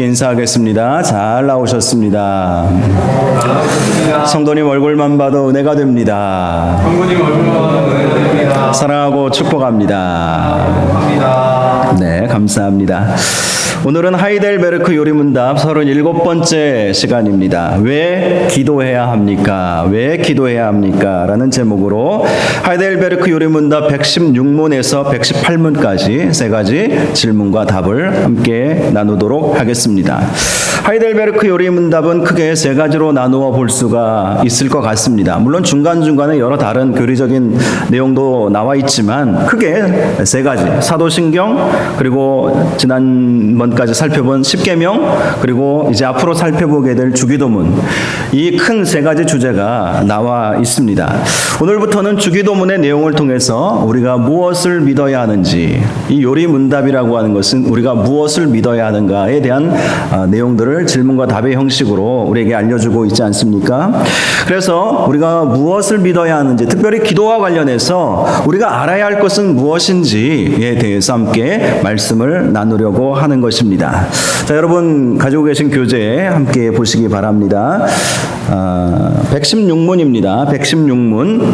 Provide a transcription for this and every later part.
인사하겠습니다. 잘 나오셨습니다. 성도님 얼굴만 봐도 은혜가 됩니다. 사랑하고 축복합니다. 네, 감사합니다. 오늘은 하이델베르크 요리문답 37번째 시간입니다. 왜 기도해야 합니까? 왜 기도해야 합니까? 라는 제목으로 하이델베르크 요리문답 116문에서 118문까지 세 가지 질문과 답을 함께 나누도록 하겠습니다. 하이델베르크 요리문답은 크게 세 가지로 나누어 볼 수가 있을 것 같습니다. 물론 중간중간에 여러 다른 교리적인 내용도 나와 있지만 크게 세 가지, 사도신경, 그리고 지난번까지 살펴본 십계명, 그리고 이제 앞으로 살펴보게 될 주기도문, 이 큰 세 가지 주제가 나와 있습니다. 오늘부터는 주기도문의 내용을 통해서 우리가 무엇을 믿어야 하는지, 이 요리문답이라고 하는 것은 우리가 무엇을 믿어야 하는가에 대한 내용들을 질문과 답의 형식으로 우리에게 알려주고 있지 않습니까? 그래서 우리가 무엇을 믿어야 하는지, 특별히 기도와 관련해서 우리가 알아야 할 것은 무엇인지에 대해서 함께 말씀을 나누려고 하는 것입니다. 자, 여러분 가지고 계신 교재 함께 보시기 바랍니다. 116문입니다. 116문.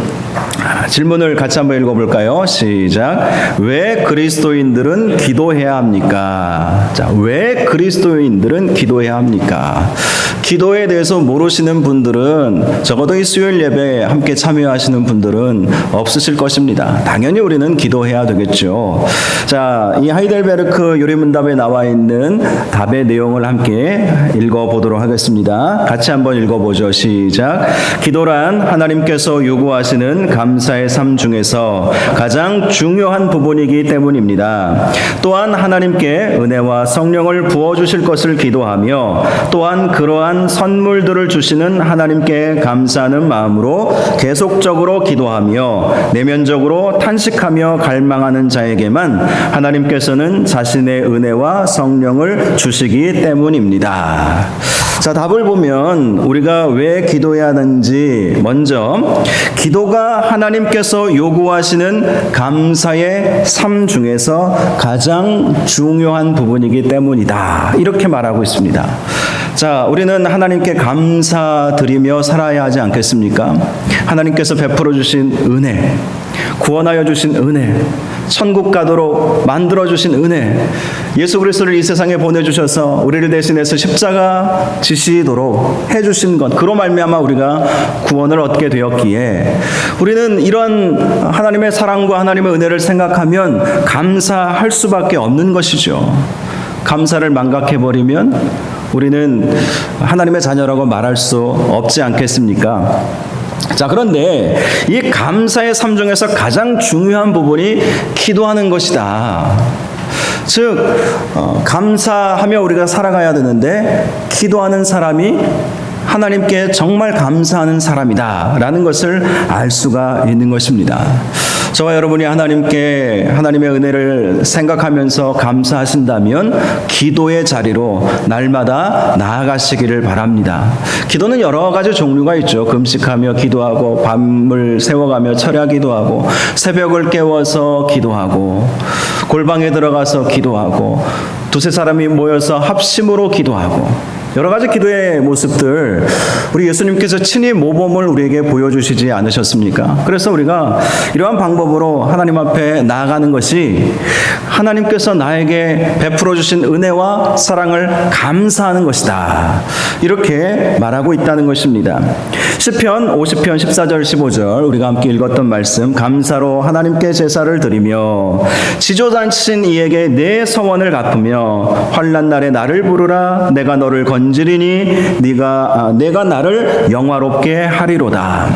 질문을 같이 한번 읽어볼까요? 시작. 왜 그리스도인들은 기도해야 합니까? 자, 왜 그리스도인들은 기도해야 합니까? 기도에 대해서 모르시는 분들은, 적어도 이 수요일 예배에 함께 참여하시는 분들은 없으실 것입니다. 당연히 우리는 기도해야 되겠죠. 자, 이 하이델베르크 요리문답에 나와 있는 답의 내용을 함께 읽어보도록 하겠습니다. 같이 한번 읽어보죠. 시작. 기도란 하나님께서 요구하시는 감사의 삶 중에서 가장 중요한 부분이기 때문입니다. 또한 하나님께 은혜와 성령을 부어주실 것을 기도하며, 또한 그러한 선물들을 주시는 하나님께 감사하는 마음으로 계속적으로 기도하며 내면적으로 탄식하며 갈망하는 자에게만 하나님께서는 자신의 은혜와 성령을 주시기 때문입니다. 자, 답을 보면 우리가 왜 기도해야 하는지, 먼저 기도가 하나님께서 요구하시는 감사의 삶 중에서 가장 중요한 부분이기 때문이다, 이렇게 말하고 있습니다. 자, 우리는 하나님께 감사드리며 살아야 하지 않겠습니까? 하나님께서 베풀어 주신 은혜, 구원하여 주신 은혜, 천국 가도록 만들어 주신 은혜, 예수 그리스도를 이 세상에 보내주셔서 우리를 대신해서 십자가 지시도록 해주신 것, 그로 말미암아 우리가 구원을 얻게 되었기에 우리는 이런 하나님의 사랑과 하나님의 은혜를 생각하면 감사할 수밖에 없는 것이죠. 감사를 망각해버리면 우리는 하나님의 자녀라고 말할 수 없지 않겠습니까? 자, 그런데 이 감사의 삶 중에서 가장 중요한 부분이 기도하는 것이다. 즉, 감사하며 우리가 살아가야 되는데 기도하는 사람이 하나님께 정말 감사하는 사람이다 라는 것을 알 수가 있는 것입니다. 저와 여러분이 하나님께 하나님의 은혜를 생각하면서 감사하신다면 기도의 자리로 날마다 나아가시기를 바랍니다. 기도는 여러 가지 종류가 있죠. 금식하며 기도하고, 밤을 새워가며 철야기도 하고, 새벽을 깨워서 기도하고, 골방에 들어가서 기도하고, 두세 사람이 모여서 합심으로 기도하고, 여러 가지 기도의 모습들 우리 예수님께서 친히 모범을 우리에게 보여주시지 않으셨습니까? 그래서 우리가 이러한 방법으로 하나님 앞에 나아가는 것이 하나님께서 나에게 베풀어 주신 은혜와 사랑을 감사하는 것이다, 이렇게 말하고 있다는 것입니다. 시편 50편 14절 15절 우리가 함께 읽었던 말씀, 감사로 하나님께 제사를 드리며 지조자신 이에게 내 서원을 갚으며 환난 날에 나를 부르라. 내가 너를 건지리니 내가 나를 영화롭게 하리로다.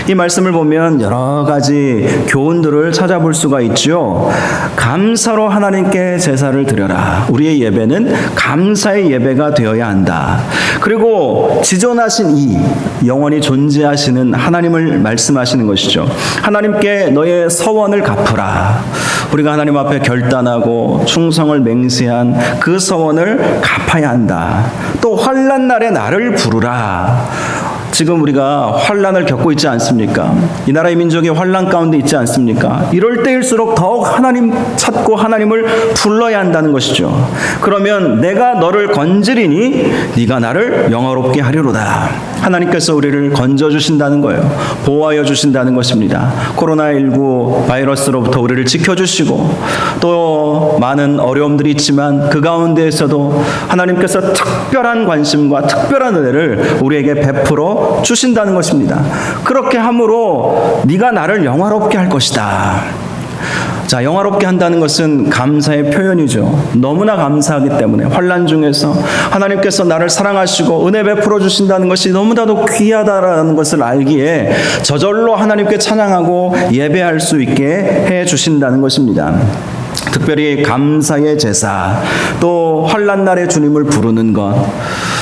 이 말씀을 보면 여러 가지 교훈들을 찾아볼 수가 있죠. 감사로 하나님께 제사를 드려라. 우리의 예배는 감사의 예배가 되어야 한다. 그리고 지존하신 이 영원히 존재하시는 하나님을 말씀하시는 것이죠. 하나님께 너의 서원을 갚으라. 우리가 하나님 앞에 결단하고 충성을 맹세한 그 서원을 갚아야 한다. 또 환난 날에 나를 부르라. 지금 우리가 환난을 겪고 있지 않습니까? 이 나라의 민족이 환난 가운데 있지 않습니까? 이럴 때일수록 더욱 하나님 찾고 하나님을 불러야 한다는 것이죠. 그러면 내가 너를 건지리니 네가 나를 영화롭게 하리로다. 하나님께서 우리를 건져주신다는 거예요. 보호하여 주신다는 것입니다. 코로나19 바이러스로부터 우리를 지켜주시고 또 많은 어려움들이 있지만 그 가운데에서도 하나님께서 특별한 관심과 특별한 은혜를 우리에게 베풀어 주신다는 것입니다. 그렇게 함으로 네가 나를 영화롭게 할 것이다. 자, 영화롭게 한다는 것은 감사의 표현이죠. 너무나 감사하기 때문에 환난 중에서 하나님께서 나를 사랑하시고 은혜 베풀어 주신다는 것이 너무나도 귀하다라는 것을 알기에 저절로 하나님께 찬양하고 예배할 수 있게 해 주신다는 것입니다. 특별히 감사의 제사, 또 환난 날에 주님을 부르는 것,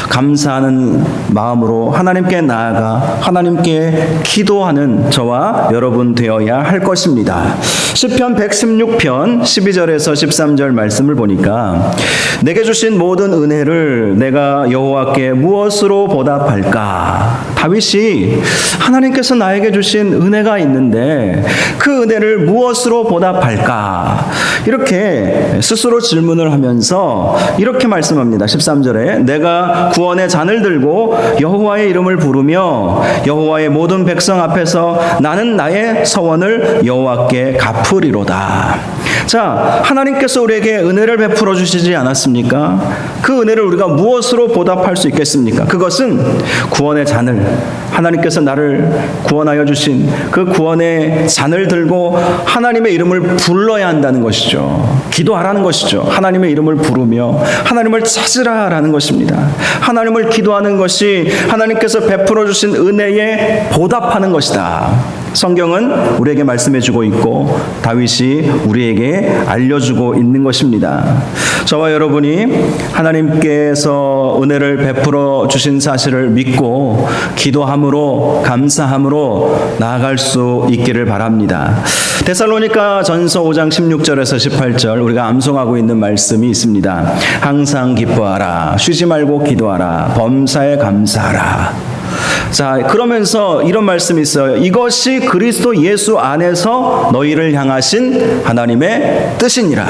감사하는 마음으로 하나님께 나아가 하나님께 기도하는 저와 여러분 되어야 할 것입니다. 시편 116편 12절에서 13절 말씀을 보니까 내게 주신 모든 은혜를 내가 여호와께 무엇으로 보답할까? 다윗이 하나님께서 나에게 주신 은혜가 있는데 그 은혜를 무엇으로 보답할까? 이렇게 스스로 질문을 하면서 이렇게 말씀합니다. 13절에 내가 구원의 잔을 들고 여호와의 이름을 부르며 여호와의 모든 백성 앞에서 나는 나의 서원을 여호와께 갚으리로다. 자, 하나님께서 우리에게 은혜를 베풀어 주시지 않았습니까? 그 은혜를 우리가 무엇으로 보답할 수 있겠습니까? 그것은 구원의 잔을, 하나님께서 나를 구원하여 주신 그 구원의 잔을 들고 하나님의 이름을 불러야 한다는 것이죠. 기도하라는 것이죠. 하나님의 이름을 부르며 하나님을 찾으라라는 것입니다. 하나님을 기도하는 것이 하나님께서 베풀어 주신 은혜에 보답하는 것이다. 성경은 우리에게 말씀해주고 있고 다윗이 우리에게 알려주고 있는 것입니다. 저와 여러분이 하나님께서 은혜를 베풀어 주신 사실을 믿고 기도함으로 감사함으로 나아갈 수 있기를 바랍니다. 데살로니가 전서 5장 16절에서 18절 우리가 암송하고 있는 말씀이 있습니다. 항상 기뻐하라, 쉬지 말고 기도하라, 범사에 감사하라. 자, 그러면서 이런 말씀이 있어요. 이것이 그리스도 예수 안에서 너희를 향하신 하나님의 뜻이니라.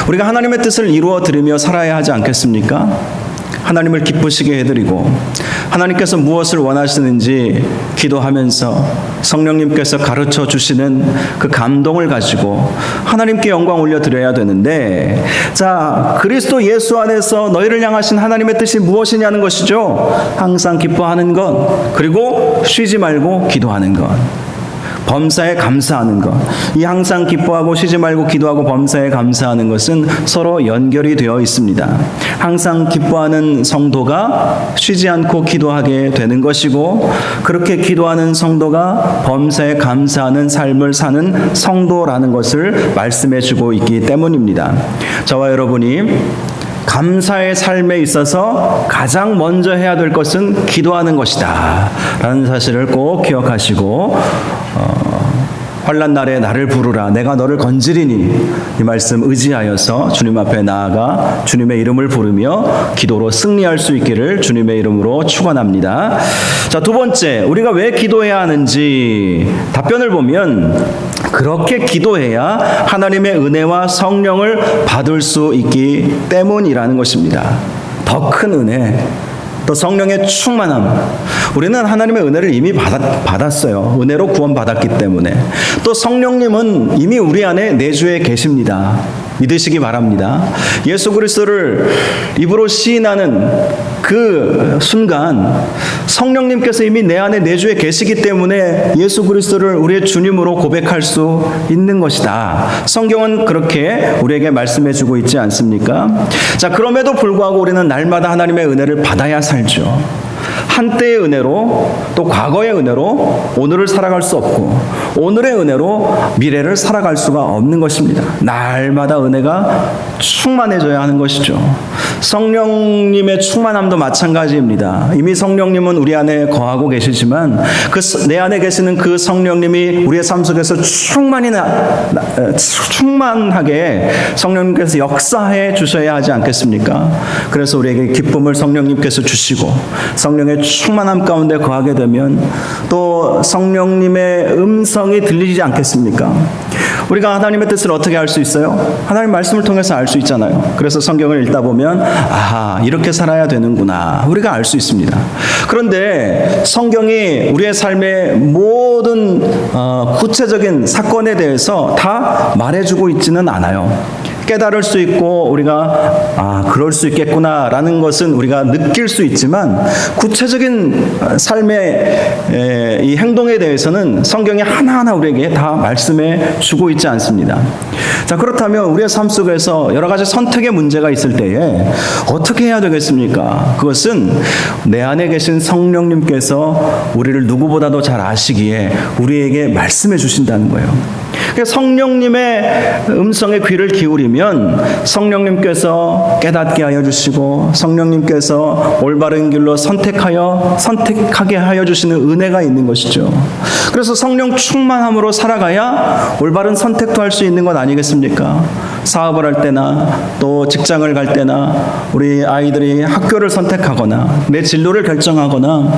우리가 하나님의 뜻을 이루어 드리며 살아야 하지 않겠습니까? 하나님을 기쁘시게 해드리고 하나님께서 무엇을 원하시는지 기도하면서 성령님께서 가르쳐 주시는 그 감동을 가지고 하나님께 영광 올려드려야 되는데, 자, 그리스도 예수 안에서 너희를 향하신 하나님의 뜻이 무엇이냐는 것이죠. 항상 기뻐하는 것, 그리고 쉬지 말고 기도하는 것, 범사에 감사하는 것. 이 항상 기뻐하고 쉬지 말고 기도하고 범사에 감사하는 것은 서로 연결이 되어 있습니다. 항상 기뻐하는 성도가 쉬지 않고 기도하게 되는 것이고, 그렇게 기도하는 성도가 범사에 감사하는 삶을 사는 성도라는 것을 말씀해 주고 있기 때문입니다. 저와 여러분이 감사의 삶에 있어서 가장 먼저 해야 될 것은 기도하는 것이다 라는 사실을 꼭 기억하시고, 환난 날에 나를 부르라, 내가 너를 건지리니, 이 말씀 의지하여서 주님 앞에 나아가 주님의 이름을 부르며 기도로 승리할 수 있기를 주님의 이름으로 축원합니다. 자, 두 번째, 우리가 왜 기도해야 하는지 답변을 보면 그렇게 기도해야 하나님의 은혜와 성령을 받을 수 있기 때문이라는 것입니다. 더 큰 은혜, 또 성령의 충만함. 우리는 하나님의 은혜를 이미 받았어요. 은혜로 구원받았기 때문에. 또 성령님은 이미 우리 안에 내주에 계십니다. 믿으시기 바랍니다. 예수 그리스도를 입으로 시인하는 그 순간 성령님께서 이미 내 안에 내주에 계시기 때문에 예수 그리스도를 우리의 주님으로 고백할 수 있는 것이다. 성경은 그렇게 우리에게 말씀해 주고 있지 않습니까? 자, 그럼에도 불구하고 우리는 날마다 하나님의 은혜를 받아야 살죠. 한때의 은혜로, 또 과거의 은혜로 오늘을 살아갈 수 없고, 오늘의 은혜로 미래를 살아갈 수가 없는 것입니다. 날마다 은혜가 충만해져야 하는 것이죠. 성령님의 충만함도 마찬가지입니다. 이미 성령님은 우리 안에 거하고 계시지만 내 안에 계시는 그 성령님이 우리의 삶 속에서 충만하게 성령님께서 역사해 주셔야 하지 않겠습니까? 그래서 우리에게 기쁨을 성령님께서 주시고 성령의 충만함 가운데 거하게 되면 또 성령님의 음성이 들리지 않겠습니까? 우리가 하나님의 뜻을 어떻게 알 수 있어요? 하나님 말씀을 통해서 알 수 있잖아요. 그래서 성경을 읽다 보면 이렇게 살아야 되는구나 우리가 알 수 있습니다. 그런데 성경이 우리의 삶의 모든 구체적인 사건에 대해서 다 말해주고 있지는 않아요. 깨달을 수 있고 우리가 그럴 수 있겠구나라는 것은 우리가 느낄 수 있지만 구체적인 삶의 이 행동에 대해서는 성경이 하나하나 우리에게 다 말씀해 주고 있지 않습니다. 자, 그렇다면 우리의 삶 속에서 여러 가지 선택의 문제가 있을 때에 어떻게 해야 되겠습니까? 그것은 내 안에 계신 성령님께서 우리를 누구보다도 잘 아시기에 우리에게 말씀해 주신다는 거예요. 성령님의 음성에 귀를 기울이면 성령님께서 깨닫게 하여 주시고 성령님께서 올바른 길로 선택하게 하여 주시는 은혜가 있는 것이죠. 그래서 성령 충만함으로 살아가야 올바른 선택도 할 수 있는 것 아니겠습니까? 사업을 할 때나 또 직장을 갈 때나 우리 아이들이 학교를 선택하거나 내 진로를 결정하거나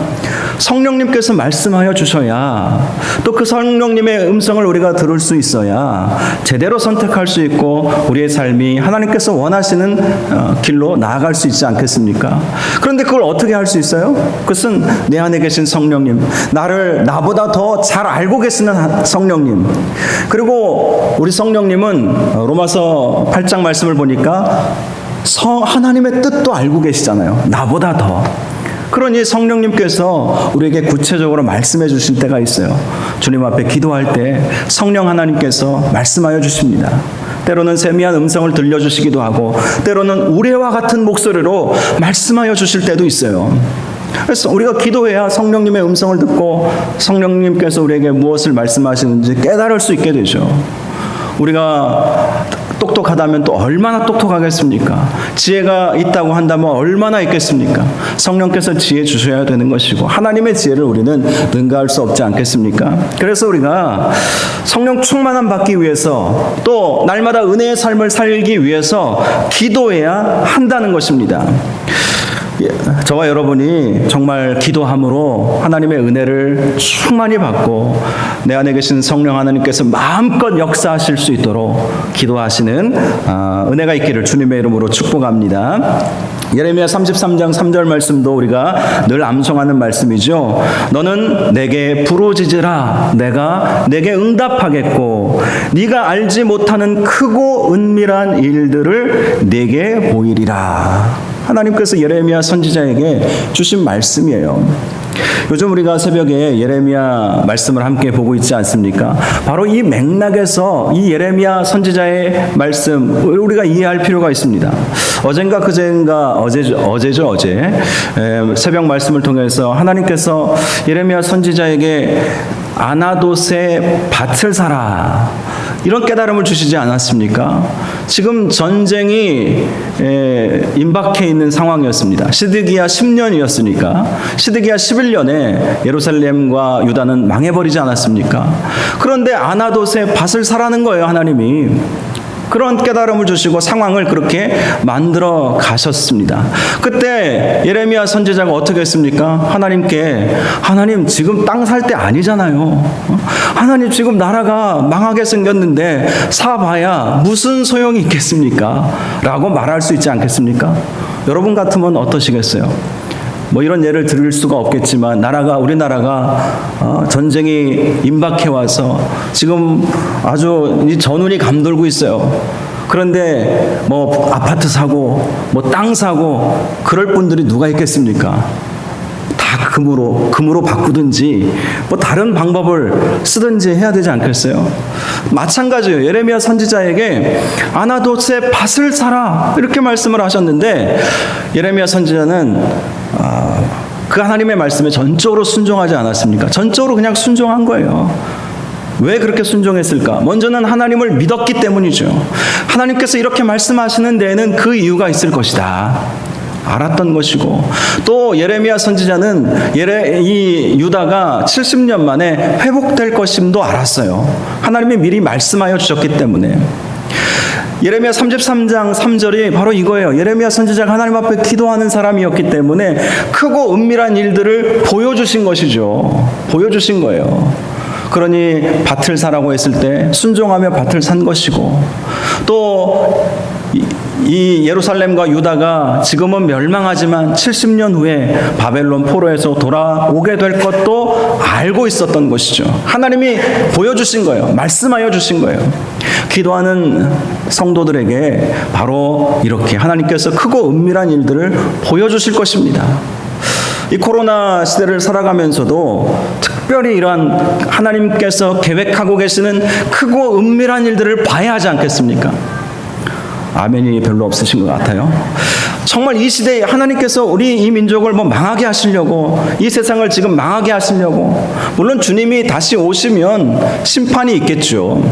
성령님께서 말씀하여 주셔야 또 그 성령님의 음성을 우리가 들을 수 있어야 제대로 선택할 수 있고 우리의 삶이 하나님께서 원하시는 길로 나아갈 수 있지 않겠습니까? 그런데 그걸 어떻게 할 수 있어요? 그것은 내 안에 계신 성령님, 나보다 더 잘 알고 계시는 성령님, 그리고 우리 성령님은 로마서 8장 말씀을 보니까 하나님의 뜻도 알고 계시잖아요. 나보다 더. 그러니 성령님께서 우리에게 구체적으로 말씀해 주실 때가 있어요. 주님 앞에 기도할 때 성령 하나님께서 말씀하여 주십니다. 때로는 세미한 음성을 들려주시기도 하고 때로는 우레와 같은 목소리로 말씀하여 주실 때도 있어요. 그래서 우리가 기도해야 성령님의 음성을 듣고 성령님께서 우리에게 무엇을 말씀하시는지 깨달을 수 있게 되죠. 우리가 똑똑하다면 또 얼마나 똑똑하겠습니까? 지혜가 있다고 한다면 얼마나 있겠습니까? 성령께서 지혜 주셔야 되는 것이고 하나님의 지혜를 우리는 능가할 수 없지 않겠습니까? 그래서 우리가 성령 충만함 받기 위해서 또 날마다 은혜의 삶을 살기 위해서 기도해야 한다는 것입니다. 저와 여러분이 정말 기도함으로 하나님의 은혜를 충만히 받고 내 안에 계신 성령 하나님께서 마음껏 역사하실 수 있도록 기도하시는 은혜가 있기를 주님의 이름으로 축복합니다. 예레미야 33장 3절 말씀도 우리가 늘 암송하는 말씀이죠. 너는 내게 부르짖으라 내가 내게 응답하겠고 네가 알지 못하는 크고 은밀한 일들을 내게 보이리라. 하나님께서 예레미야 선지자에게 주신 말씀이에요. 요즘 우리가 새벽에 예레미야 말씀을 함께 보고 있지 않습니까? 바로 이 맥락에서 이 예레미야 선지자의 말씀 우리가 이해할 필요가 있습니다. 어젠가 그젠가 어제죠. 새벽 말씀을 통해서 하나님께서 예레미야 선지자에게 아나돗의 밭을 사라 이런 깨달음을 주시지 않았습니까? 지금 전쟁이 임박해 있는 상황이었습니다. 시드기야 10년이었으니까 시드기야 11년에 예루살렘과 유다는 망해버리지 않았습니까? 그런데 아나돗의 밭을 사라는 거예요. 하나님이 그런 깨달음을 주시고 상황을 그렇게 만들어 가셨습니다. 그때 예레미야 선지자가 어떻게 했습니까? 하나님 지금 땅 살 때 아니잖아요. 하나님 지금 나라가 망하게 생겼는데 사봐야 무슨 소용이 있겠습니까? 라고 말할 수 있지 않겠습니까? 여러분 같으면 어떠시겠어요? 이런 예를 들을 수가 없겠지만 우리나라가 전쟁이 임박해 와서 지금 아주 전운이 감돌고 있어요. 그런데 아파트 사고 땅 사고 그럴 분들이 누가 있겠습니까? 다 금으로 바꾸든지 다른 방법을 쓰든지 해야 되지 않겠어요? 마찬가지예요. 예레미야 선지자에게 아나돗의 밭을 사라 이렇게 말씀을 하셨는데 예레미야 선지자는 그 하나님의 말씀에 전적으로 순종하지 않았습니까? 전적으로 그냥 순종한 거예요. 왜 그렇게 순종했을까? 먼저는 하나님을 믿었기 때문이죠. 하나님께서 이렇게 말씀하시는 데에는 그 이유가 있을 것이다 알았던 것이고, 또 예레미야 선지자는 이 유다가 70년 만에 회복될 것임도 알았어요. 하나님이 미리 말씀하여 주셨기 때문에. 예레미야 33장 3절이 바로 이거예요. 예레미야 선지자가 하나님 앞에 기도하는 사람이었기 때문에 크고 은밀한 일들을 보여주신 것이죠. 보여주신 거예요. 그러니 밭을 사라고 했을 때 순종하며 밭을 산 것이고, 또 이 예루살렘과 유다가 지금은 멸망하지만 70년 후에 바벨론 포로에서 돌아오게 될 것도 알고 있었던 것이죠. 하나님이 보여주신 거예요. 말씀하여 주신 거예요. 기도하는 성도들에게 바로 이렇게 하나님께서 크고 은밀한 일들을 보여주실 것입니다. 이 코로나 시대를 살아가면서도 특별히 이러한 하나님께서 계획하고 계시는 크고 은밀한 일들을 봐야 하지 않겠습니까? 아멘이 별로 없으신 것 같아요. 정말 이 시대에 하나님께서 우리 이 민족을 망하게 하시려고, 이 세상을 지금 망하게 하시려고, 물론 주님이 다시 오시면 심판이 있겠죠.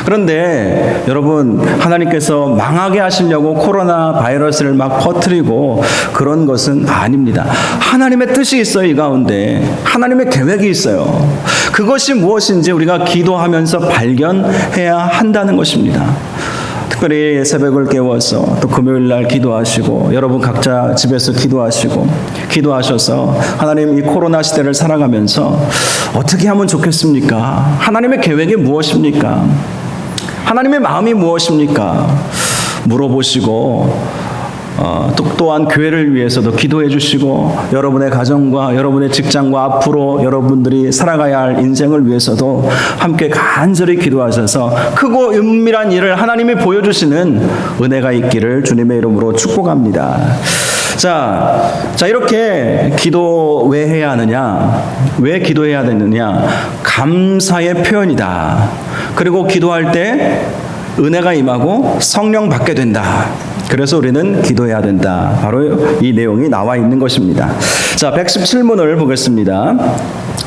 그런데 여러분, 하나님께서 망하게 하시려고 코로나 바이러스를 막 퍼뜨리고 그런 것은 아닙니다. 하나님의 뜻이 있어요. 이 가운데 하나님의 계획이 있어요. 그것이 무엇인지 우리가 기도하면서 발견해야 한다는 것입니다. 특별히 새벽을 깨워서 또 금요일 날 기도하시고, 여러분 각자 집에서 기도하셔서 하나님, 이 코로나 시대를 살아가면서 어떻게 하면 좋겠습니까? 하나님의 계획이 무엇입니까? 하나님의 마음이 무엇입니까? 물어보시고, 또한 교회를 위해서도 기도해 주시고, 여러분의 가정과 여러분의 직장과 앞으로 여러분들이 살아가야 할 인생을 위해서도 함께 간절히 기도하셔서 크고 은밀한 일을 하나님이 보여주시는 은혜가 있기를 주님의 이름으로 축복합니다. 자, 이렇게 기도 왜 해야 하느냐? 왜 기도해야 되느냐? 감사의 표현이다. 그리고 기도할 때 은혜가 임하고 성령 받게 된다. 그래서 우리는 기도해야 된다. 바로 이 내용이 나와 있는 것입니다. 자, 117문을 보겠습니다.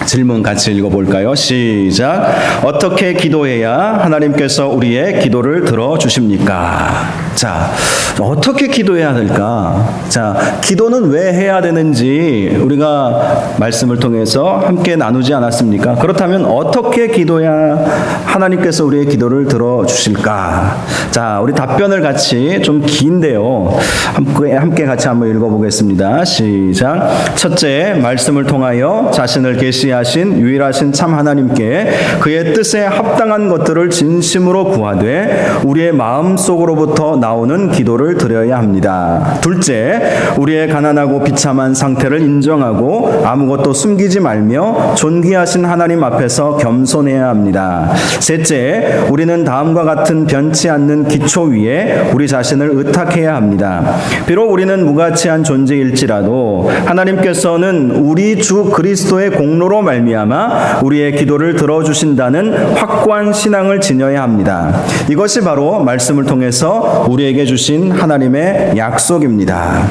질문 같이 읽어볼까요? 시작. 어떻게 기도해야 하나님께서 우리의 기도를 들어주십니까? 자, 어떻게 기도해야 될까? 자, 기도는 왜 해야 되는지 우리가 말씀을 통해서 함께 나누지 않았습니까? 그렇다면 어떻게 기도해야 하나님께서 우리의 기도를 들어주실까? 자, 우리 답변을 같이, 좀 긴데요, 함께 같이 한번 읽어보겠습니다. 시작. 첫째, 말씀을 통하여 자신을 계시하신 유일하신 참 하나님께 그의 뜻에 합당한 것들을 진심으로 구하되 우리의 마음속으로부터 나오는 기도를 드려야 합니다. 둘째, 우리의 가난하고 비참한 상태를 인정하고 아무것도 숨기지 말며 존귀하신 하나님 앞에서 겸손해야 합니다. 셋째, 우리는 다음과 같은 변치 않는 기초 위에 우리 자신을 의탁해야 합니다. 비록 우리는 무가치한 존재일지라도 하나님께서는 우리 주 그리스도의 공로로 말미암아 우리의 기도를 들어주신다는 확고한 신앙을 지녀야 합니다. 이것이 바로 말씀을 통해서 우리에게 주신 하나님의 약속입니다.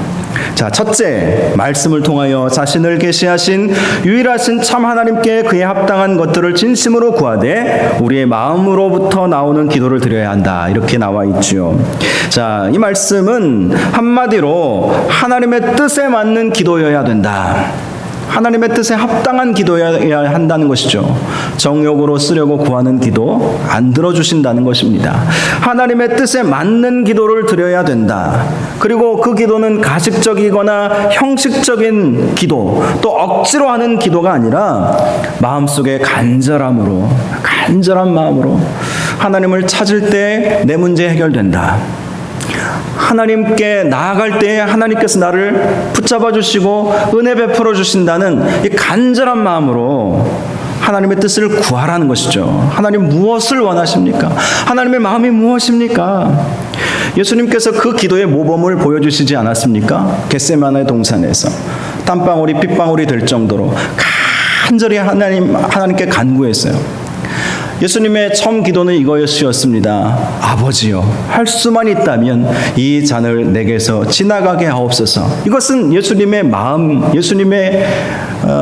자, 첫째, 말씀을 통하여 자신을 계시하신 유일하신 참 하나님께 그에 합당한 것들을 진심으로 구하되 우리의 마음으로부터 나오는 기도를 드려야 한다. 이렇게 나와 있죠. 자, 이 말씀은 한마디로 하나님의 뜻에 맞는 기도여야 된다. 하나님의 뜻에 합당한 기도여야 한다는 것이죠. 정욕으로 쓰려고 구하는 기도 안 들어주신다는 것입니다. 하나님의 뜻에 맞는 기도를 드려야 된다. 그리고 그 기도는 가식적이거나 형식적인 기도, 또 억지로 하는 기도가 아니라 마음속에 간절한 마음으로 하나님을 찾을 때 내 문제 해결된다. 하나님께 나아갈 때에 하나님께서 나를 붙잡아 주시고 은혜 베풀어 주신다는 이 간절한 마음으로 하나님의 뜻을 구하라는 것이죠. 하나님 무엇을 원하십니까? 하나님의 마음이 무엇입니까? 예수님께서 그 기도의 모범을 보여주시지 않았습니까? 겟세마네 동산에서 땀방울이 핏방울이 될 정도로 간절히 하나님께 간구했어요. 예수님의 처음 기도는 이것이었습니다. 아버지여, 할 수만 있다면 이 잔을 내게서 지나가게 하옵소서. 이것은 예수님의 마음, 예수님의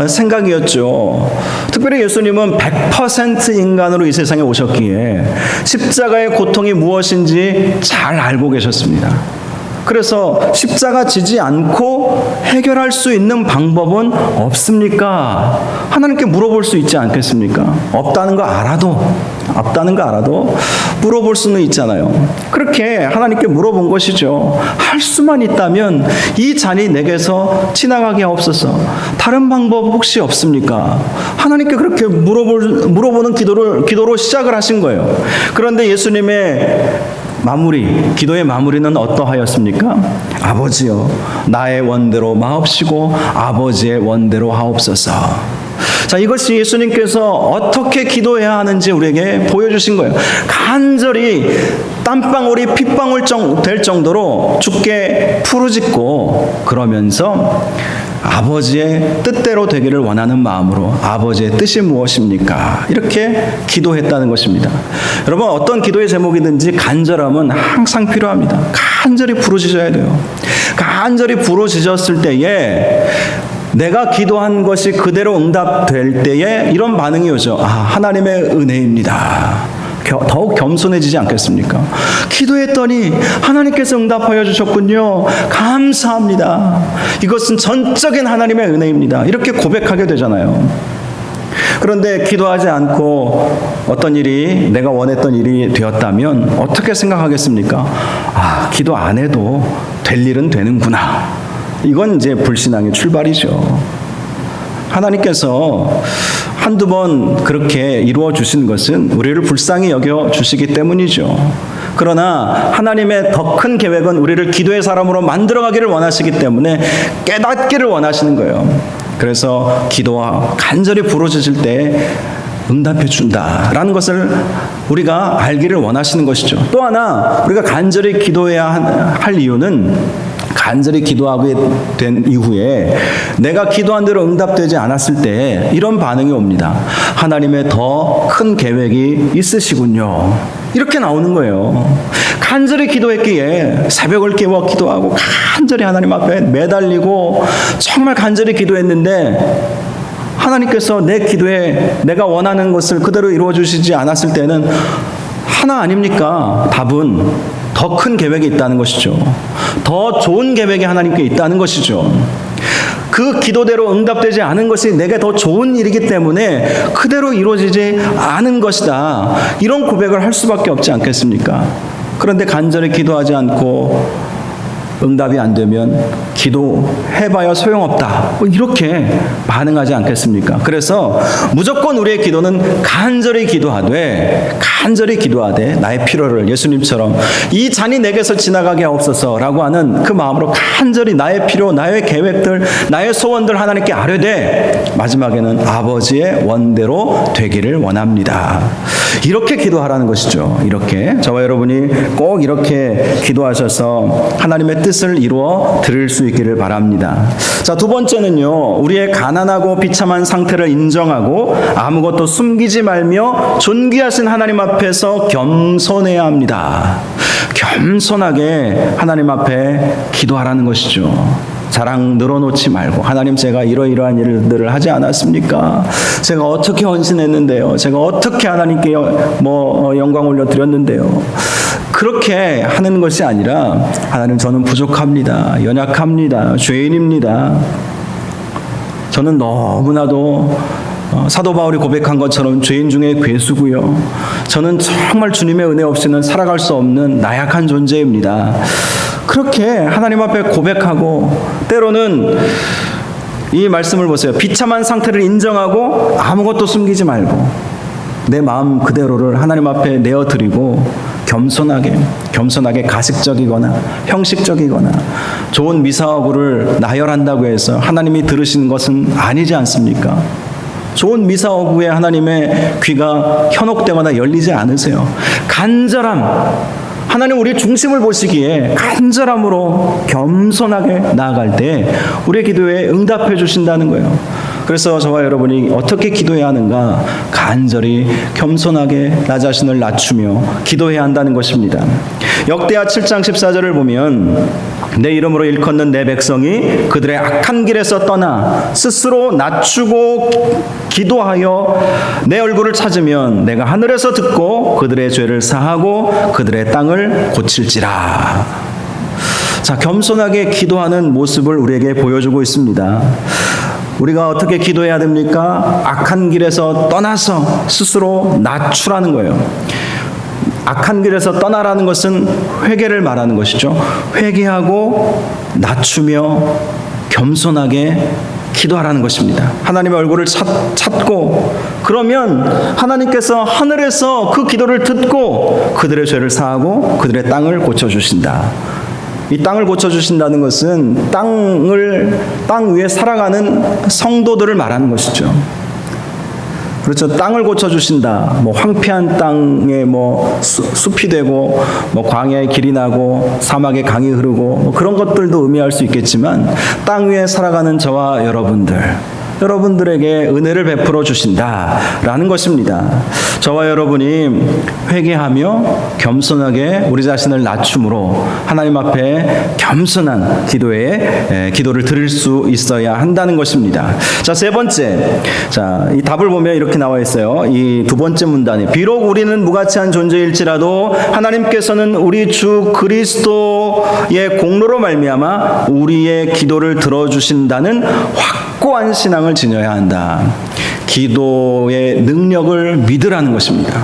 생각이었죠. 특별히 예수님은 100% 인간으로 이 세상에 오셨기에 십자가의 고통이 무엇인지 잘 알고 계셨습니다. 그래서 십자가 지지 않고 해결할 수 있는 방법은 없습니까? 하나님께 물어볼 수 있지 않겠습니까? 없다는 거 알아도 물어볼 수는 있잖아요. 그렇게 하나님께 물어본 것이죠. 할 수만 있다면 이 잔이 내게서 지나가게 하옵소서. 다른 방법 혹시 없습니까? 하나님께 그렇게 물어보는 기도로 시작을 하신 거예요. 그런데 예수님의 기도의 마무리는 어떠하였습니까? 아버지여, 나의 원대로 마옵시고 아버지의 원대로 하옵소서. 자, 이것이 예수님께서 어떻게 기도해야 하는지 우리에게 보여주신 거예요. 간절히 땀방울이 핏방울 될 정도로 주께 부르짖고, 그러면서 아버지의 뜻대로 되기를 원하는 마음으로 아버지의 뜻이 무엇입니까? 이렇게 기도했다는 것입니다. 여러분, 어떤 기도의 제목이든지 간절함은 항상 필요합니다. 간절히 부르짖어야 돼요. 간절히 부르짖었을 때에 내가 기도한 것이 그대로 응답될 때에 이런 반응이 오죠. 하나님의 은혜입니다. 더욱 겸손해지지 않겠습니까? 기도했더니 하나님께서 응답하여 주셨군요. 감사합니다. 이것은 전적인 하나님의 은혜입니다. 이렇게 고백하게 되잖아요. 그런데 기도하지 않고 어떤 일이 내가 원했던 일이 되었다면 어떻게 생각하겠습니까? 기도 안 해도 될 일은 되는구나. 이건 이제 불신앙의 출발이죠. 하나님께서 한두 번 그렇게 이루어 주신 것은 우리를 불쌍히 여겨 주시기 때문이죠. 그러나 하나님의 더 큰 계획은 우리를 기도의 사람으로 만들어가기를 원하시기 때문에 깨닫기를 원하시는 거예요. 그래서 기도와 간절히 부르짖을 때 응답해 준다라는 것을 우리가 알기를 원하시는 것이죠. 또 하나 우리가 간절히 기도해야 할 이유는, 간절히 기도하게 된 이후에 내가 기도한 대로 응답되지 않았을 때 이런 반응이 옵니다. 하나님의 더 큰 계획이 있으시군요. 이렇게 나오는 거예요. 간절히 기도했기에 새벽을 깨워 기도하고 간절히 하나님 앞에 매달리고 정말 간절히 기도했는데 하나님께서 내 기도에 내가 원하는 것을 그대로 이루어 주시지 않았을 때는 하나 아닙니까? 답은 더 큰 계획이 있다는 것이죠. 더 좋은 계획이 하나님께 있다는 것이죠. 그 기도대로 응답되지 않은 것이 내게 더 좋은 일이기 때문에 그대로 이루어지지 않은 것이다. 이런 고백을 할 수밖에 없지 않겠습니까? 그런데 간절히 기도하지 않고 응답이 안 되면 기도해봐야 소용없다. 이렇게 반응하지 않겠습니까? 그래서 무조건 우리의 기도는 간절히 기도하되 나의 필요를 예수님처럼 이 잔이 내게서 지나가게 하옵소서라고 하는 그 마음으로 간절히 나의 필요, 나의 계획들, 나의 소원들 하나님께 아뢰되 마지막에는 아버지의 원대로 되기를 원합니다. 이렇게 기도하라는 것이죠. 이렇게 저와 여러분이 꼭 이렇게 기도하셔서 하나님의 뜻을 이루어 드릴 수 있기를 바랍니다. 자, 두 번째는요, 우리의 가난하고 비참한 상태를 인정하고 아무것도 숨기지 말며 존귀하신 하나님 앞에서 겸손해야 합니다. 겸손하게 하나님 앞에 기도하라는 것이죠. 자랑 늘어놓지 말고, 하나님 제가 이러이러한 일들을 하지 않았습니까? 제가 어떻게 헌신했는데요? 제가 어떻게 하나님께 영광 올려드렸는데요? 그렇게 하는 것이 아니라, 하나님 저는 부족합니다. 연약합니다. 죄인입니다. 저는 너무나도 사도 바울이 고백한 것처럼 죄인 중에 괴수고요. 저는 정말 주님의 은혜 없이는 살아갈 수 없는 나약한 존재입니다. 그렇게 하나님 앞에 고백하고, 때로는 이 말씀을 보세요. 비참한 상태를 인정하고 아무것도 숨기지 말고 내 마음 그대로를 하나님 앞에 내어드리고 겸손하게 가식적이거나 형식적이거나 좋은 미사오구를 나열한다고 해서 하나님이 들으시는 것은 아니지 않습니까? 좋은 미사오구에 하나님의 귀가 현혹되거나 열리지 않으세요. 간절함, 하나님 우리 중심을 보시기에 간절함으로 겸손하게 나아갈 때 우리의 기도에 응답해 주신다는 거예요. 그래서 저와 여러분이 어떻게 기도해야 하는가? 간절히 겸손하게 나 자신을 낮추며 기도해야 한다는 것입니다. 역대하 7장 14절을 보면 내 이름으로 일컫는 내 백성이 그들의 악한 길에서 떠나 스스로 낮추고 기도하여 내 얼굴을 찾으면 내가 하늘에서 듣고 그들의 죄를 사하고 그들의 땅을 고칠지라. 자, 겸손하게 기도하는 모습을 우리에게 보여주고 있습니다. 우리가 어떻게 기도해야 됩니까? 악한 길에서 떠나서 스스로 낮추라는 거예요. 악한 길에서 떠나라는 것은 회개를 말하는 것이죠. 회개하고 낮추며 겸손하게 기도하라는 것입니다. 하나님의 얼굴을 찾고 그러면 하나님께서 하늘에서 그 기도를 듣고 그들의 죄를 사하고 그들의 땅을 고쳐주신다. 이 땅을 고쳐주신다는 것은 땅 위에 살아가는 성도들을 말하는 것이죠. 그렇죠. 땅을 고쳐주신다. 황폐한 땅에 숲이 되고, 광야에 길이 나고, 사막에 강이 흐르고, 그런 것들도 의미할 수 있겠지만, 땅 위에 살아가는 저와 여러분들에게 은혜를 베풀어 주신다라는 것입니다. 저와 여러분이 회개하며 겸손하게 우리 자신을 낮춤으로 하나님 앞에 겸손한 기도를 드릴 수 있어야 한다는 것입니다. 자, 세 번째. 자, 이 답을 보면 이렇게 나와 있어요. 이 두 번째 문단에 비록 우리는 무가치한 존재일지라도 하나님께서는 우리 주 그리스도의 공로로 말미암아 우리의 기도를 들어주신다는 확고한 신앙을 지녀야 한다. 기도의 능력을 믿으라는 것입니다.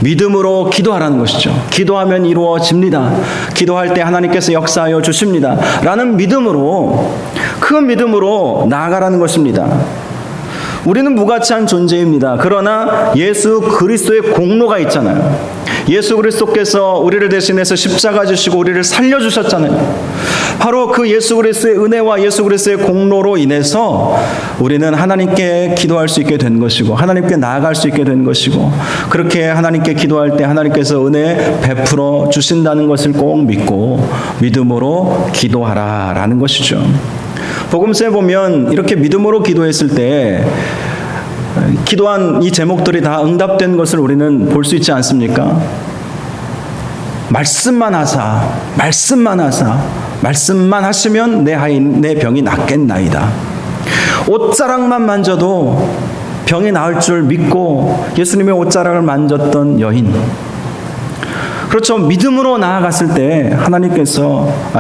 믿음으로 기도하라는 것이죠. 기도하면 이루어집니다. 기도할 때 하나님께서 역사하여 주십니다. 라는 믿음으로, 그 믿음으로 나아가라는 것입니다. 우리는 무가치한 존재입니다. 그러나 예수 그리스도의 공로가 있잖아요. 예수 그리스도께서 우리를 대신해서 십자가 지시고 우리를 살려주셨잖아요. 바로 그 예수 그리스도의 은혜와 예수 그리스도의 공로로 인해서 우리는 하나님께 기도할 수 있게 된 것이고 하나님께 나아갈 수 있게 된 것이고 그렇게 하나님께 기도할 때 하나님께서 은혜 베풀어 주신다는 것을 꼭 믿고 믿음으로 기도하라라는 것이죠. 복음서에 보면 이렇게 믿음으로 기도했을 때 기도한 이 제목들이 다 응답된 것을 우리는 볼 수 있지 않습니까? 말씀만 하시면 내 병이 낫겠나이다. 옷자락만 만져도 병이 나을 줄 믿고 예수님의 옷자락을 만졌던 여인. 그렇죠. 믿음으로 나아갔을 때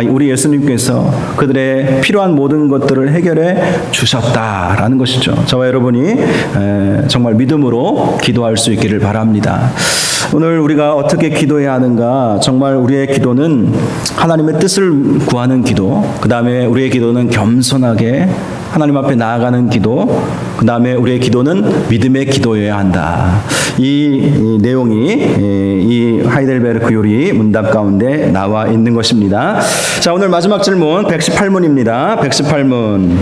우리 예수님께서 그들의 필요한 모든 것들을 해결해 주셨다라는 것이죠. 저와 여러분이 정말 믿음으로 기도할 수 있기를 바랍니다. 오늘 우리가 어떻게 기도해야 하는가? 정말 우리의 기도는 하나님의 뜻을 구하는 기도, 그 다음에 우리의 기도는 겸손하게 하나님 앞에 나아가는 기도, 그 다음에 우리의 기도는 믿음의 기도여야 한다. 이 내용이 이 하이델베르크 요리 문답 가운데 나와 있는 것입니다. 자, 오늘 마지막 질문 118문입니다. 118문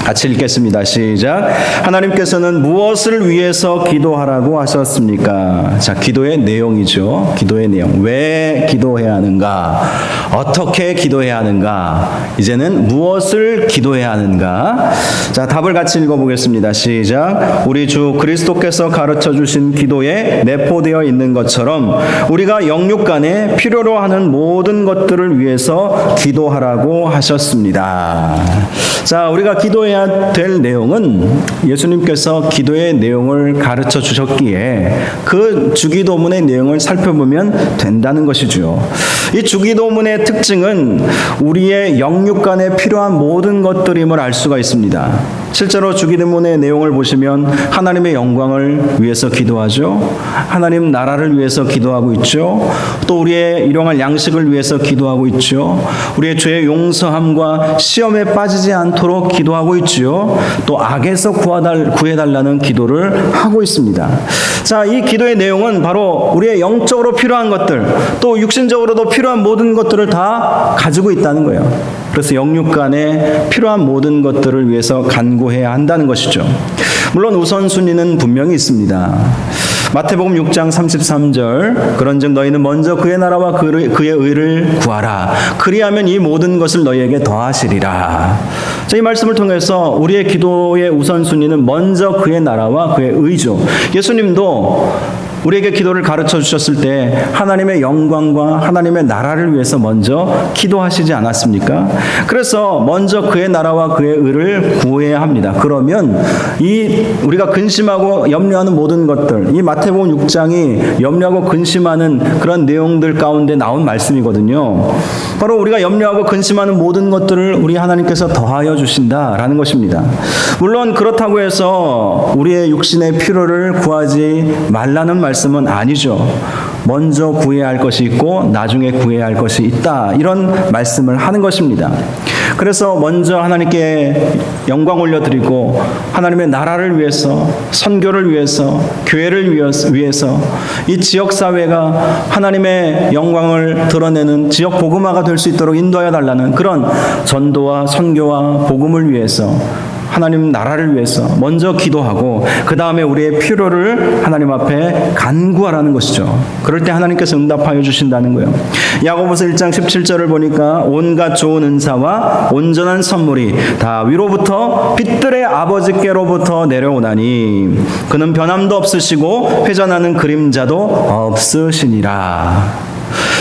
같이 읽겠습니다. 시작. 하나님께서는 무엇을 위해서 기도하라고 하셨습니까? 자, 기도의 내용이죠. 기도의 내용. 왜 기도해야 하는가? 어떻게 기도해야 하는가? 이제는 무엇을 기도해야 하는가? 자, 답을 같이 읽어보겠습니다. 시작. 우리 주 그리스도께서 가르쳐 주신 기도에 내포되어 있는 것처럼 우리가 영육간에 필요로 하는 모든 것들을 위해서 기도하라고 하셨습니다. 자, 우리가 기도해야 될 내용은 예수님께서 기도의 내용을 가르쳐 주셨기에 그 주기도문의 내용을 살펴보면 된다는 것이죠. 이 주기도문의 특징은 우리의 영육간에 필요한 모든 것들임을 알 수가 있습니다. 실제로 주기도문의 내용을 보시면 하나님의 영광을 위해서 기도하죠. 하나님 나라를 위해서 기도하고 있죠. 또 우리의 일용할 양식을 위해서 기도하고 있죠. 우리의 죄의 용서함과 시험에 빠지지 않도록 기도하고 있죠. 또 악에서 구해달라는 기도를 하고 있습니다. 자, 이 기도의 내용은 바로 우리의 영적으로 필요한 것들, 또 육신적으로도 필요한 모든 것들을 다 가지고 있다는 거예요. 그래서 영육간에 필요한 모든 것들을 위해서 간구해야 한다는 것이죠. 물론 우선순위는 분명히 있습니다. 마태복음 6장 33절 그런즉 너희는 먼저 그의 나라와 그의 의를 구하라. 그리하면 이 모든 것을 너희에게 더하시리라. 자, 이 말씀을 통해서 우리의 기도의 우선순위는 먼저 그의 나라와 그의 의죠. 예수님도 우리에게 기도를 가르쳐 주셨을 때 하나님의 영광과 하나님의 나라를 위해서 먼저 기도하시지 않았습니까? 그래서 먼저 그의 나라와 그의 의를 구해야 합니다. 그러면 이 우리가 근심하고 염려하는 모든 것들, 이 마태복음 6장이 염려하고 근심하는 그런 내용들 가운데 나온 말씀이거든요. 바로 우리가 염려하고 근심하는 모든 것들을 우리 하나님께서 더하여 주신다라는 것입니다. 물론 그렇다고 해서 우리의 육신의 필요를 구하지 말라는 말씀은 아니죠. 먼저 구해야 할 것이 있고 나중에 구해야 할 것이 있다, 이런 말씀을 하는 것입니다. 그래서 먼저 하나님께 영광 올려드리고 하나님의 나라를 위해서, 선교를 위해서, 교회를 위해서 이 지역사회가 하나님의 영광을 드러내는 지역 복음화가 될 수 있도록 인도하여 달라는 그런 전도와 선교와 복음을 위해서, 하나님 나라를 위해서 먼저 기도하고 그 다음에 우리의 필요를 하나님 앞에 간구하라는 것이죠. 그럴 때 하나님께서 응답하여 주신다는 거예요. 야고보서 1장 17절을 보니까 온갖 좋은 은사와 온전한 선물이 다 위로부터 빛들의 아버지께로부터 내려오나니 그는 변함도 없으시고 회전하는 그림자도 없으시니라.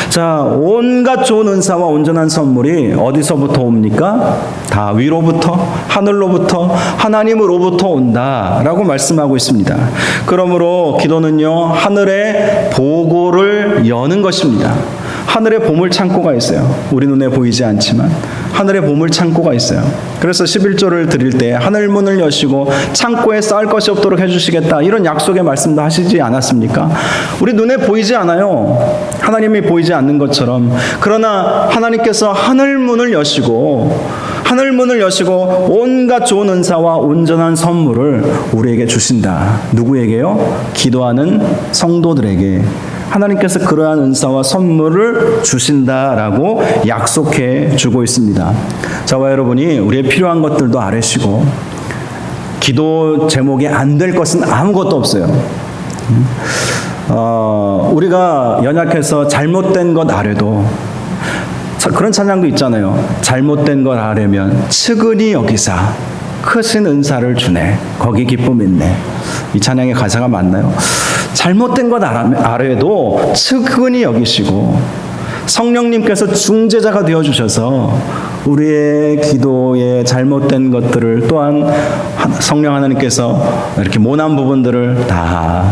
자, 온갖 좋은 은사와 온전한 선물이 어디서부터 옵니까? 다 위로부터, 하늘로부터, 하나님으로부터 온다라고 말씀하고 있습니다. 그러므로 기도는요, 하늘의 보고를 여는 것입니다. 하늘의 보물 창고가 있어요. 우리 눈에 보이지 않지만 하늘의 보물 창고가 있어요. 그래서 11조를 드릴 때 하늘 문을 여시고 창고에 쌓을 것이 없도록 해주시겠다, 이런 약속의 말씀도 하시지 않았습니까? 우리 눈에 보이지 않아요. 하나님이 보이지 않는 것처럼. 그러나 하나님께서 하늘 문을 여시고 온갖 좋은 은사와 온전한 선물을 우리에게 주신다. 누구에게요? 기도하는 성도들에게 하나님께서 그러한 은사와 선물을 주신다라고 약속해 주고 있습니다. 저와 여러분이 우리의 필요한 것들도 아뢰시고 기도 제목에 안 될 것은 아무것도 없어요. 우리가 연약해서 잘못된 것 아뢰도 그런 찬양도 있잖아요. 잘못된 것 아뢰면 측은히 여기사 크신 은사를 주네, 거기 기쁨 있네. 이 찬양의 가사가 맞나요? 잘못된 것 아래도 측은히 여기시고 성령님께서 중재자가 되어주셔서 우리의 기도에 잘못된 것들을 또한 성령 하나님께서 이렇게 모난 부분들을 다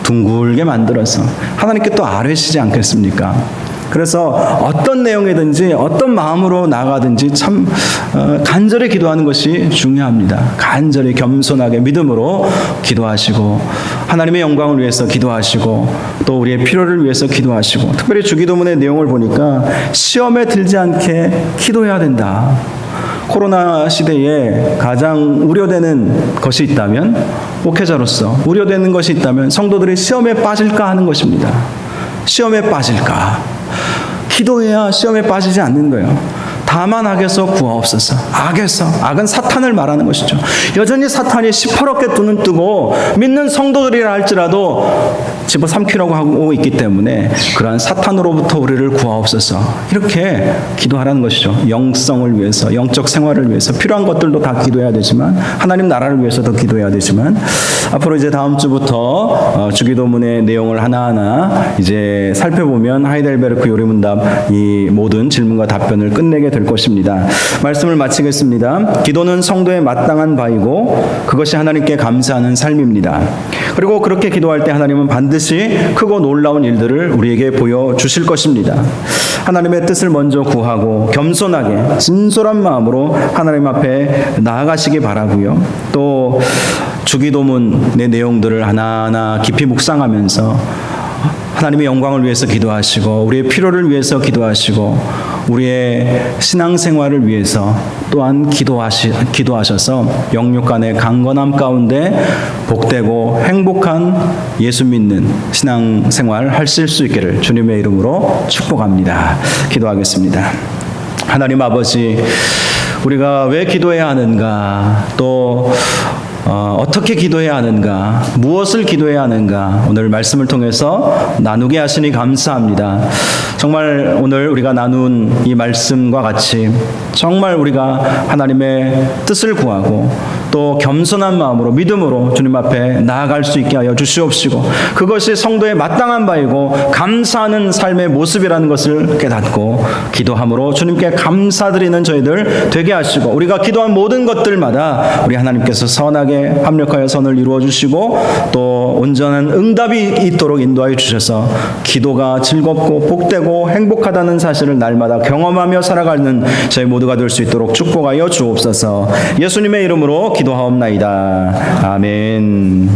둥글게 만들어서 하나님께 또 아뢰시지 않겠습니까? 그래서 어떤 내용이든지 어떤 마음으로 나아가든지 참 간절히 기도하는 것이 중요합니다. 간절히 겸손하게 믿음으로 기도하시고 하나님의 영광을 위해서 기도하시고 또 우리의 필요를 위해서 기도하시고, 특별히 주기도문의 내용을 보니까 시험에 들지 않게 기도해야 된다. 코로나 시대에 가장 우려되는 것이 있다면, 목회자로서 우려되는 것이 있다면 성도들이 시험에 빠질까 하는 것입니다. 시험에 빠질까? 기도해야 시험에 빠지지 않는 거예요. 다만 악에서 구하옵소서. 악은 사탄을 말하는 것이죠. 여전히 사탄이 시퍼렇게 눈을 뜨고 믿는 성도들이라 할지라도 집어삼키려고 하고 있기 때문에 그러한 사탄으로부터 우리를 구하옵소서, 이렇게 기도하라는 것이죠. 영성을 위해서, 영적 생활을 위해서 필요한 것들도 다 기도해야 되지만 하나님 나라를 위해서도 기도해야 되지만, 앞으로 이제 다음 주부터 주기도문의 내용을 하나하나 이제 살펴보면 하이델베르크 요리문답 이 모든 질문과 답변을 끝내게 될 것입니다. 말씀을 마치겠습니다. 기도는 성도의 마땅한 바이고 그것이 하나님께 감사하는 삶입니다. 그리고 그렇게 기도할 때 하나님은 반드시 크고 놀라운 일들을 우리에게 보여주실 것입니다. 하나님의 뜻을 먼저 구하고 겸손하게 진솔한 마음으로 하나님 앞에 나아가시기 바라고요. 또 주기도문의 내용들을 하나하나 깊이 묵상하면서 하나님의 영광을 위해서 기도하시고 우리의 필요를 위해서 기도하시고 우리의 신앙생활을 위해서 또한 기도하셔서 영육간의 강건함 가운데 복되고 행복한 예수 믿는 신앙생활 하실 수 있기를 주님의 이름으로 축복합니다. 기도하겠습니다. 하나님 아버지, 우리가 왜 기도해야 하는가, 또 어떻게 기도해야 하는가, 무엇을 기도해야 하는가, 오늘 말씀을 통해서 나누게 하시니 감사합니다. 정말 오늘 우리가 나눈 이 말씀과 같이 정말 우리가 하나님의 뜻을 구하고 또 겸손한 마음으로 믿음으로 주님 앞에 나아갈 수 있게 하여 주시옵시고, 그것이 성도의 마땅한 바이고 감사하는 삶의 모습이라는 것을 깨닫고 기도함으로 주님께 감사드리는 저희들 되게 하시고, 우리가 기도한 모든 것들마다 우리 하나님께서 선하게 합력하여 선을 이루어 주시고 또 온전한 응답이 있도록 인도하여 주셔서 기도가 즐겁고 복되고 행복하다는 사실을 날마다 경험하며 살아가는 저희 모두가 될 수 있도록 축복하여 주옵소서. 예수님의 이름으로 기도하옵나이다. 아멘.